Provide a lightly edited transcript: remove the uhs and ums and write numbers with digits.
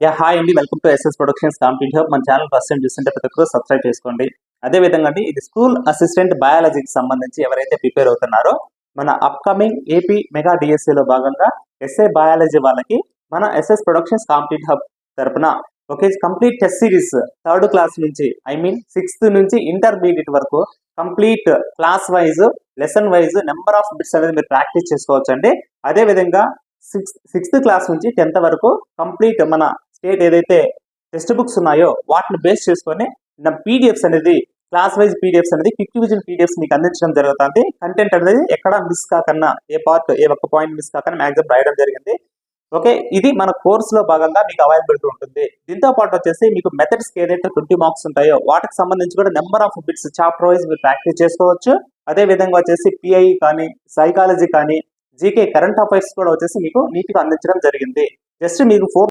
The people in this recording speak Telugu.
హాయ్ అండి, వెల్కమ్ టు ఎస్ఎస్ ప్రొడక్షన్స్ కాంపిటీ హబ్. మన ఛానల్ ఫస్ట్ టైం చూస్తుంటే ప్రతి ఒక్కరు సబ్స్క్రైబ్ చేసుకోండి. అదే విధంగా అండి, ఇది స్కూల్ అసిస్టెంట్ బయాలజీకి సంబంధించి ఎవరైతే ప్రిపేర్ అవుతున్నారో మన అప్కమింగ్ ఏపీ మెగా డిఎస్సిలో భాగంగా ఎస్ఏ బయాలజీ వాళ్ళకి మన ఎస్ఎస్ ప్రొడక్షన్స్ కాంపిటీ హబ్ తరపున okay complete test series third class నుంచి సిక్స్త్ నుంచి ఇంటర్మీడియట్ వరకు complete class wise lesson wise number of bits అనేది మీరు ప్రాక్టీస్ చేసుకోవచ్చు అండి. అదే విధంగా సిక్స్త్ క్లాస్ నుంచి 10th వరకు కంప్లీట్ మన స్టేట్ ఏదైతే టెక్స్ట్ బుక్స్ ఉన్నాయో వాటిని బేస్ చేసుకొని నా పీడిఎఫ్స్ అనేది క్లాస్ వైజ్ పీడిఎఫ్స్ అనేది క్విక్ విజన్ పీడిఎఫ్స్ మీకు అందించడం జరుగుతుంది. కంటెంట్ అనేది ఎక్కడ మిస్ కాకన్నా ఏ ఒక్క పాయింట్ మిస్ కాకన్నా మ్యాక్సిమం రాయడం జరిగింది. ఓకే, ఇది మన కోర్సులో భాగంగా మీకు అవైలబిలిటీ ఉంటుంది. దీంతో పాటు వచ్చేసి మీకు మెథడ్స్ ఏదైతే 20 మార్క్స్ ఉంటాయో వాటికి సంబంధించి కూడా number of bits chapter wise మీరు ప్రాక్టీస్ చేసుకోవచ్చు. అదే విధంగా వచ్చేసి పిఐ కానీ సైకాలజీ కానీ జీకే కరెంట్ అఫైర్స్ కూడా వచ్చేసి మీకు నీట్గా అందించడం జరిగింది. జస్ట్ మీకు 4